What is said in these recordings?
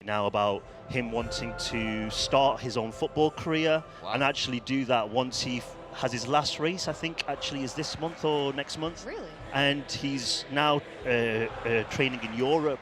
now about him wanting to start his own football career and actually do that once he has his last race. I think actually is this month or next month. Really? And he's now training in Europe,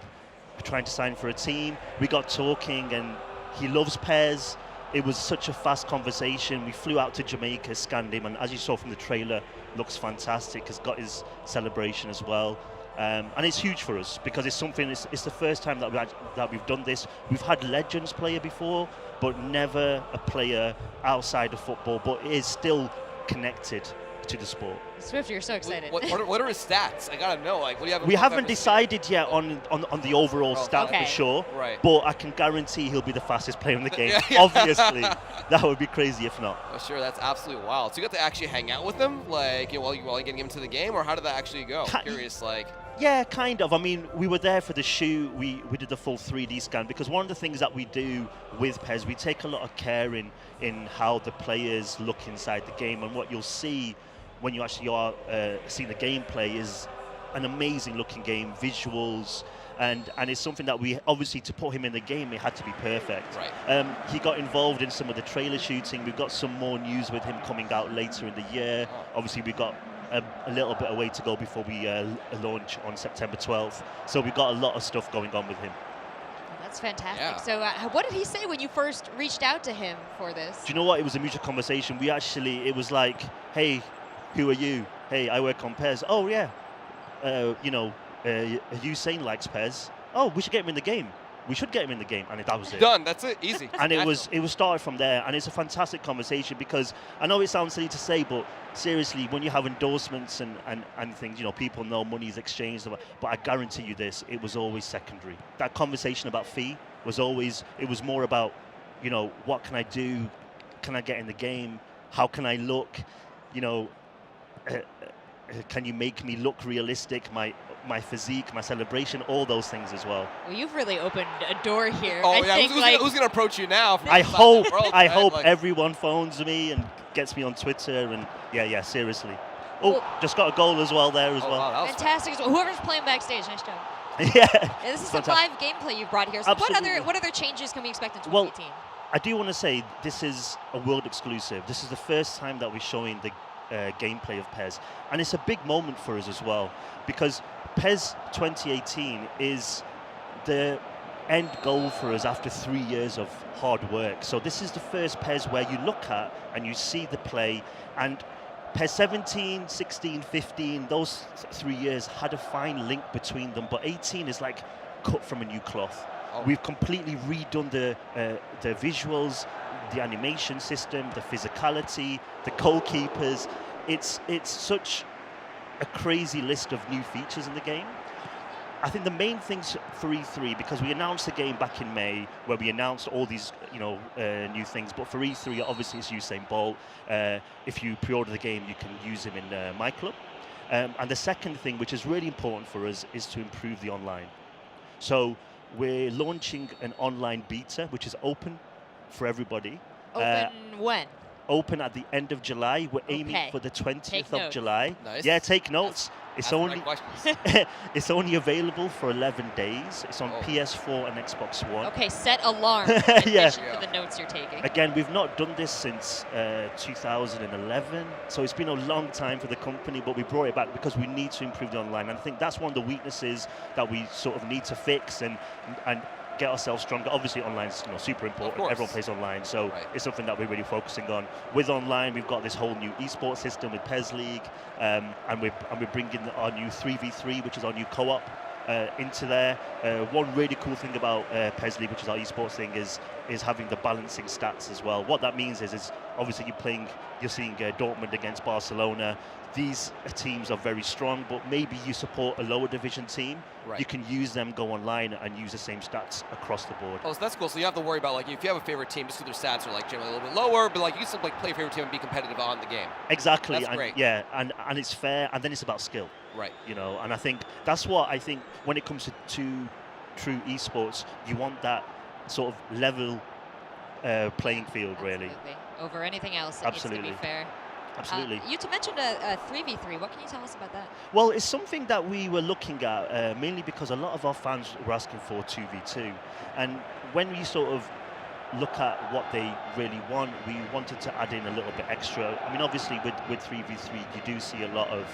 trying to sign for a team. We got talking, and he loves PES. It was such a fast conversation. We flew out to Jamaica, scanned him, and as you saw from the trailer, looks fantastic. Has got his celebration as well. And it's huge for us because it's something. It's the first time that we've done this. We've had legends player before, but never a player outside of football. But is still connected to the sport. Swift, you're so excited. What are his stats? I gotta know. Like, what do you have? We haven't decided yet on the overall stat for sure. Right. But I can guarantee he'll be the fastest player in the game. Obviously, that would be crazy if not. Oh, sure, that's absolutely wild. So you got to actually hang out with him, like, while you're getting him to the game, or how did that actually go? I'm curious, like. Yeah, kind of. I mean, we were there for the shoot. We did the full 3D scan because one of the things that we do with PES, we take a lot of care in how the players look inside the game, and what you'll see when you actually are seeing the gameplay is an amazing looking game, visuals, and it's something that we obviously, to put him in the game, it had to be perfect. Right. He got involved in some of the trailer shooting. We've got some more news with him coming out later in the year. Obviously, we've got a little bit of way to go before we launch on September 12th. So we've got a lot of stuff going on with him. That's fantastic. Yeah. So what did he say when you first reached out to him for this? Do you know what? It was a mutual conversation. It was like, hey, who are you? Hey, I work on PES. Oh, yeah. Usain likes PES. Oh, we should get him in the game. We should get him in the game, and that was it. Done. That's it. Easy. And it was started from there, and it's a fantastic conversation because I know it sounds silly to say, but seriously, when you have endorsements and things, people know money is exchanged, but I guarantee you this, it was always secondary. That conversation about fee was always, it was more about, what can I do? Can I get in the game? How can I look? Can you make me look realistic? My physique, my celebration, all those things as well. Well, you've really opened a door here. Oh, who's gonna approach you now? I hope everyone phones me and gets me on Twitter, and yeah, seriously. Oh, just got a goal as well there as well. Wow, fantastic. Whoever's playing backstage, nice job. Yeah. This is some live gameplay you've brought here. So Absolutely. what other changes can we expect in 2018? Well, I do want to say this is a world exclusive. This is the first time that we're showing the gameplay of PES, and it's a big moment for us as well because PES 2018 is the end goal for us after 3 years of hard work. So this is the first PES where you look at and you see the play, and PES 17, 16, 15, those 3 years had a fine link between them, but 18 is like cut from a new cloth. We've completely redone the visuals, the animation system, the physicality, the goalkeepers. It's such a crazy list of new features in the game. I think the main things for E3, because we announced the game back in May, where we announced all these new things, but for E3, obviously it's Usain Bolt. If you pre-order the game, you can use him in My Club. And the second thing, which is really important for us, is to improve the online. So we're launching an online beta, which is open for everybody. Open when? Open at the end of July. We're aiming for the 20th of July. Nice. Yeah, take notes. It's only it's only available for 11 days. It's on PS4 and Xbox One. Okay, set alarm in addition Yeah. to the notes you're taking. Again, we've not done this since 2011, so it's been a long time for the company, but we brought it back because we need to improve the online. And I think that's one of the weaknesses that we sort of need to fix and get ourselves stronger. Obviously, online is super important. Everyone plays online, so it's something that we're really focusing on. With online, we've got this whole new esports system with PES League, and we're bringing our new 3v3, which is our new co-op, into there. One really cool thing about PES League, which is our esports thing, is having the balancing stats as well. What that means is obviously you're seeing Dortmund against Barcelona. These teams are very strong, but maybe you support a lower division team. Right. You can use them, go online, and use the same stats across the board. Oh, so that's cool. So you have to worry about, like, if you have a favorite team, just because their stats are like generally a little bit lower, but like you can still play your favorite team and be competitive on the game. Exactly. That's great. Yeah, and it's fair, and then it's about skill. Right. And I think that's what I think when it comes to true esports, you want that sort of level playing field, really. Over anything else, it needs to be fair. Absolutely. You mentioned a 3v3. What can you tell us about that? Well, it's something that we were looking at mainly because a lot of our fans were asking for 2v2. And when we sort of look at what they really want, we wanted to add in a little bit extra. I mean, obviously with 3v3, you do see a lot of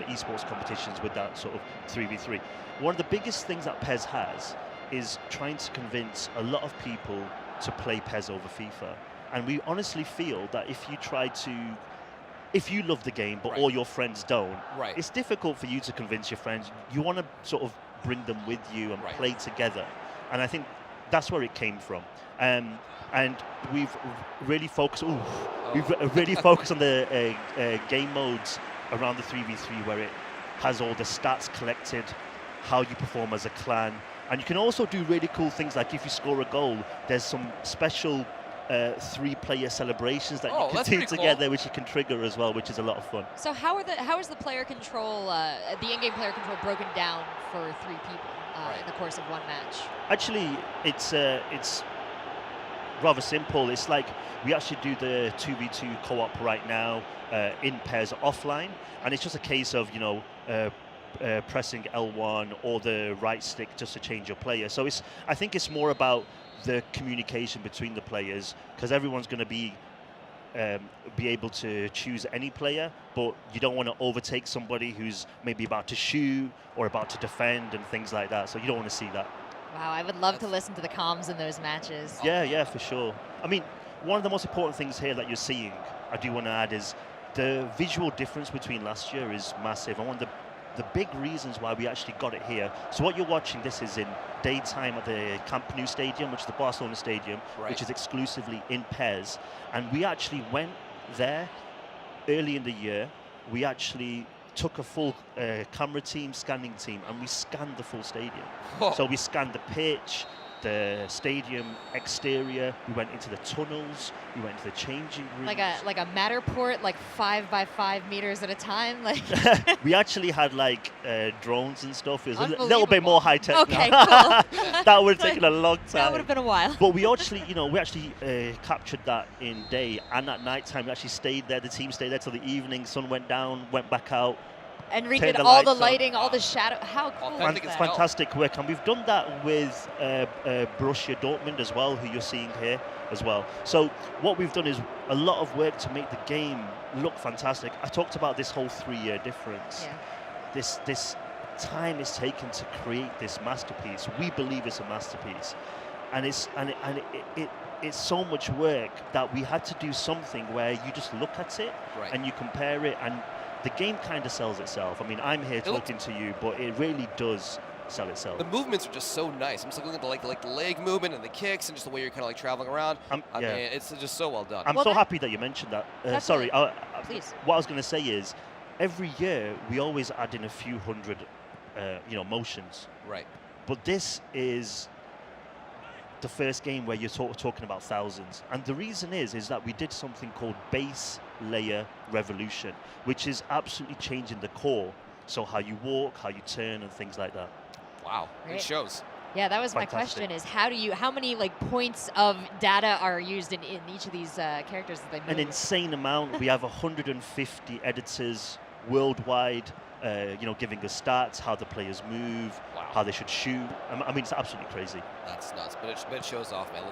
esports competitions with that sort of 3v3. One of the biggest things that PES has is trying to convince a lot of people to play PES over FIFA. And we honestly feel that if you love the game, but all your friends don't, it's difficult for you to convince your friends. You want to sort of bring them with you and play together. And I think that's where it came from. And we've really focused. We've really focused on the game modes around the 3v3, where it has all the stats collected, how you perform as a clan, and you can also do really cool things like if you score a goal, there's some special 3-player celebrations that you can do together, which you can trigger as well, which is a lot of fun. So how is the player control, the in-game player control, broken down for 3 people in the course of one match? Actually, it's rather simple. It's like we actually do the 2v2 co-op right now in PES offline, and it's just a case of pressing L1 or the right stick just to change your player. So I think it's more about the communication between the players, because everyone's going to be able to choose any player, but you don't want to overtake somebody who's maybe about to shoot or about to defend and things like that. So you don't want to see that. Wow, I would love to listen to the comms in those matches. Yeah, for sure. I mean, one of the most important things here that you're seeing, I do want to add, is the visual difference between last year is massive. And one of the big reasons why we actually got it here. So what you're watching, this is in daytime at the Camp Nou Stadium, which is the Barcelona Stadium, which is exclusively in PES. And we actually went there early in the year. We actually took a full camera team, scanning team, and we scanned the full stadium. So we scanned the pitch, the stadium exterior, we went into the tunnels, we went into the changing rooms. Like a Matterport, like 5 by 5 meters at a time? Like we actually had like drones and stuff. It was a little bit more high tech. Okay, cool. That would have taken a long time. That would have been a while. But we actually, captured that in day, and at night time we actually stayed there. The team stayed there till the evening. Sun went down, went back out. And redid all the lighting, all the shadow. How cool is It's that? fantastic work, and we've done that with Borussia Dortmund as well, who you're seeing here as well. So what we've done is a lot of work to make the game look fantastic. I talked about this whole 3-year difference. Yeah. This time is taken to create this masterpiece. We believe it's a masterpiece, and it's so much work that we had to do something where you just look at it and you compare it, and the game kind of sells itself. I mean, I'm here talking to you, but it really does sell itself. The movements are just so nice. I'm just looking at the leg movement and the kicks and just the way you're kind of like traveling around. I mean, it's just so well done. I'm so happy that you mentioned that. Sorry, please. What I was going to say is, every year we always add in a few hundred, motions. Right. But this is the first game where you're talking about thousands, and the reason is that we did something called base layer revolution, which is absolutely changing the core, so how you walk, how you turn, and things like that. Wow, it shows. Yeah, that was my question: is how many like points of data are used in each of these characters that they move? An insane amount. We have 150 editors worldwide, giving us stats, how the players move, how they should shoot. I mean, it's absolutely crazy. That's nuts, but it shows off, man.